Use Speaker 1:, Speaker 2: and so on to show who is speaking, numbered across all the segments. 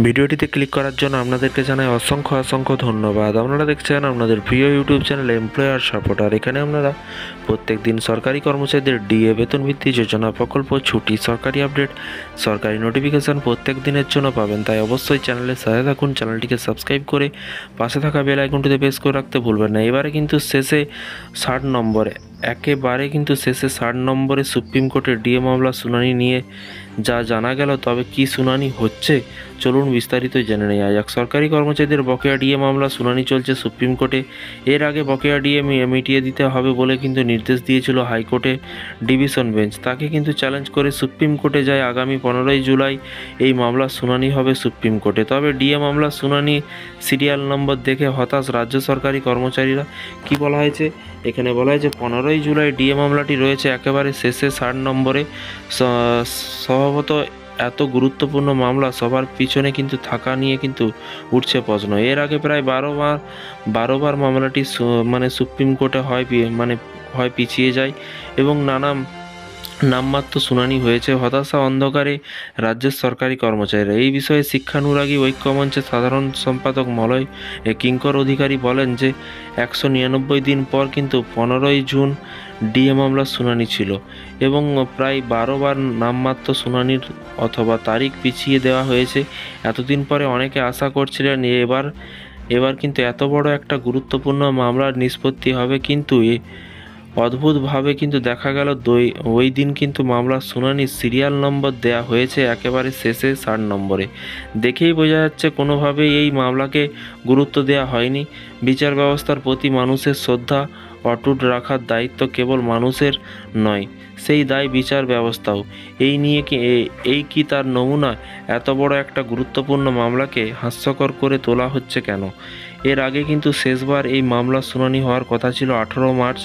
Speaker 1: ভিডিওটিতে ক্লিক করার জন্য আপনাদেরকে জানাই অসংখ্য অসংখ্য ধন্যবাদ। আপনারা দেখছেন আপনাদের প্রিয় ইউটিউব চ্যানেল এমপ্লয়ার সাপোর্টার। এখানে আপনারা প্রত্যেক দিন সরকারি কর্মচারীদের ডিএ বেতন ভিত্তি যোজনা, প্রকল্প, ছুটি, সরকারি আপডেট, সরকারি নোটিফিকেশান প্রত্যেক দিনের জন্য পাবেন। তাই অবশ্যই চ্যানেলের সাথে থাকুন, চ্যানেলটিকে সাবস্ক্রাইব করে পাশে থাকা বেল আইকনটিতে প্রেস করে রাখতে ভুলবেন না। এবারে কিন্তু শেষে 60 নম্বরে একেবারে কিন্তু শেষে 60 নম্বরে সুপ্রিম কোর্টের ডিএ মামলা শুনানি নিয়ে যা জানা গেল, তবে কি শুনানি হচ্ছে চলুন বিস্তারিত জেনে নেওয়া যাক। সরকারি কর্মচারীদের বকেয়া ডিএ মামলা শুনানি চলছে সুপ্রিম কোর্টে। এর আগে বকেয়া ডিএ মিটিয়ে দিতে হবে বলে কিন্তু নির্দেশ দিয়েছিল হাইকোর্টে ডিভিশন বেঞ্চ। তাকে কিন্তু চ্যালেঞ্জ করে সুপ্রিম কোর্টে যায়। আগামী 15ই জুলাই এই মামলার শুনানি হবে সুপ্রিম কোর্টে। তবে ডিএ মামলার শুনানি সিরিয়াল নম্বর দেখে হতাশ রাজ্য সরকারি কর্মচারীরা। কি বলা হয়েছে এখানে? বলা হয়েছে 15ই জুলাই ডিএ মামলাটি রয়েছে একেবারে শেষে 60 নম্বরে। স্বভাবত এত গুরুত্বপূর্ণ মামলা সবার পিছনে কিন্তু থাকা নিয়ে কিন্তু উঠছে প্রশ্ন। এর আগে প্রায় 12 বার মামলাটি সুপ্রিম কোর্টে হয় পিছিয়ে যায় এবং নামমাত্র শুনানি হয়েছে। হতাশা অন্ধকারে রাজ্যের সরকারি কর্মচারীরা। এই বিষয়ে শিক্ষানুরাগী ঐক্যমঞ্চের সাধারণ সম্পাদক মলয় কিঙ্কর অধিকারী বলেন যে 199 দিন পর কিন্তু 15ই জুন ডিএ মামলার শুনানি ছিল এবং প্রায় 12 বার নামমাত্র শুনানির অথবা তারিখ পিছিয়ে দেওয়া হয়েছে। এতদিন পরে অনেকে আশা করছিলেন এবার কিন্তু এত বড় একটা গুরুত্বপূর্ণ মামলার নিষ্পত্তি হবে, কিন্তু অদ্ভুতভাবে কিন্তু দেখা গেল ওই দিন কিন্তু মামলার শুনানির সিরিয়াল নম্বর দেয়া হয়েছে একেবারে শেষে 60 নম্বরে। দেখেই বোঝা যাচ্ছে কোনোভাবেই এই মামলাকে গুরুত্ব দেওয়া হয়নি। বিচার ব্যবস্থার প্রতি মানুষের শ্রদ্ধা অটুট রাখার দায়িত্ব কেবল মানুষের নয়, সেই দায় বিচার ব্যবস্থাও। এই কি তার নমুনা? এত বড় একটা গুরুত্বপূর্ণ মামলাকে হাস্যকর করে তোলা হচ্ছে কেন? এর আগে কিন্তু শেষবার এই মামলার শুনানি হওয়ার কথা ছিল 18 মার্চ।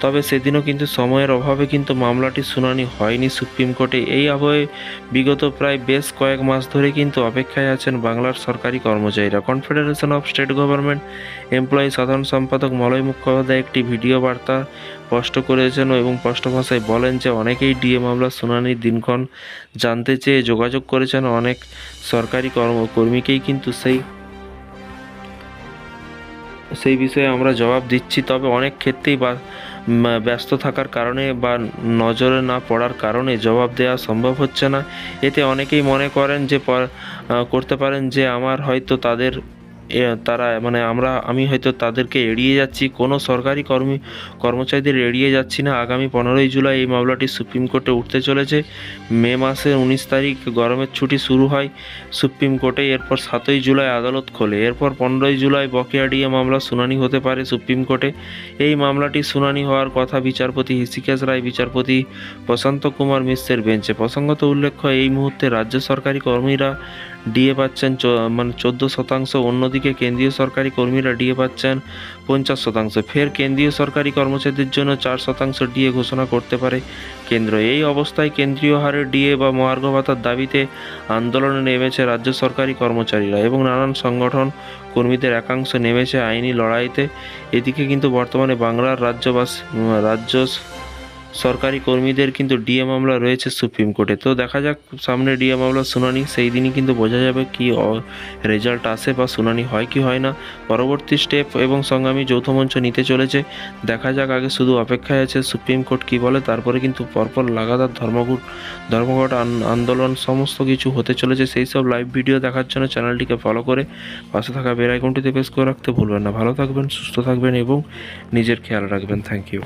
Speaker 1: তবে সেদিনও কিন্তু সময়ের অভাবে কিন্তু মামলাটির শুনানি হয়নি সুপ্রিম কোর্টে। এই আবহে বিগত প্রায় বেশ কয়েক মাস ধরে কিন্তু অপেক্ষায় আছেন বাংলার সরকারি কর্মচারীরা। Confederation of state government employee সাধারণ সম্পাদক মলয় মুখোপাধ্যায় একটি ভিডিও বার্তা স্পষ্ট করেছেন এবং স্পষ্ট ভাষায় বলেন যে অনেকেই ডিএ মামলার শুনানির দিনক্ষণ জানতে চেয়ে যোগাযোগ করেছেন। অনেক সরকারি কর্মীকেই কিন্তু সেই বিষয়ে আমরা জবাব দিচ্ছি। তবে অনেক ক্ষেত্রেই ব্যস্ত থাকার কারণে বা নজরে না পড়ার কারণে জবাব দেওয়া সম্ভব হচ্ছে না। এতে অনেকেই মনে করেন যে করতে পারেন যে আমি হয়তো তাদেরকে এড়িয়ে যাচ্ছি। কোনো সরকারি কর্মচারীদের এড়িয়ে যাচ্ছি না। আগামী 15ই জুলাই এই মামলাটি সুপ্রিম কোর্টে উঠতে চলেছে। মে মাসের 19 তারিখ গরমের ছুটি শুরু হয় সুপ্রিম কোর্টে। এরপর 7ই জুলাই আদালত খোলে। এরপর 15ই জুলাই বকেয়া ডিএ মামলা শুনানি হতে পারে সুপ্রিম কোর্টে। এই মামলাটি শুনানি হওয়ার কথা বিচারপতি হৃষিকেশ রায়, বিচারপতি প্রশান্ত কুমার মিশ্রের বেঞ্চে। প্রসঙ্গত উল্লেখ্য, এই মুহূর্তে রাজ্য সরকারি কর্মীরা ডিএ পাচ্ছেন 14%, অন্যদিকে কেন্দ্রীয় সরকারি কর্মীরা ডিএ পাচ্ছেন 50%। ফের কেন্দ্রীয় সরকারি কর্মচারীদের জন্য 4% ডিএ ঘোষণা করতে পারে কেন্দ্র। এই অবস্থায় কেন্দ্রীয় হারে ডিএ বা মহার্ঘ ভাতার দাবিতে আন্দোলনে নেমেছে রাজ্য সরকারি কর্মচারীরা এবং নানান সংগঠন কর্মীদের একাংশ নেমেছে আইনি লড়াইতে। এদিকে কিন্তু বর্তমানে বাংলার রাজ্য সরকারি কর্মীদের কিন্তু ডিএ মামলা রয়েছে সুপ্রিম কোর্টে। তো দেখা যাক সামনে ডিএ মামলার শুনানি, সেই দিনই কিন্তু বোঝা যাবে কি রেজাল্ট আসে বা শুনানি হয় কি হয় না। পরবর্তী স্টেপ এবং সংগ্রামী যৌথ মঞ্চ নিতে চলেছে। দেখা যাক, আগে শুধু অপেক্ষায় আছে সুপ্রিম কোর্ট কি বলে। তারপরে কিন্তু পরপর লাগাতার ধর্মঘট আন্দোলন সমস্ত কিছু হতে চলেছে। সেই সব লাইভ ভিডিও দেখার জন্য চ্যানেলটিকে ফলো করে পাশে থাকা বেল আইকনটিতে প্রেস করে রাখতে ভুলবেন না। ভালো থাকবেন, সুস্থ থাকবেন এবং নিজের খেয়াল রাখবেন। Thank you.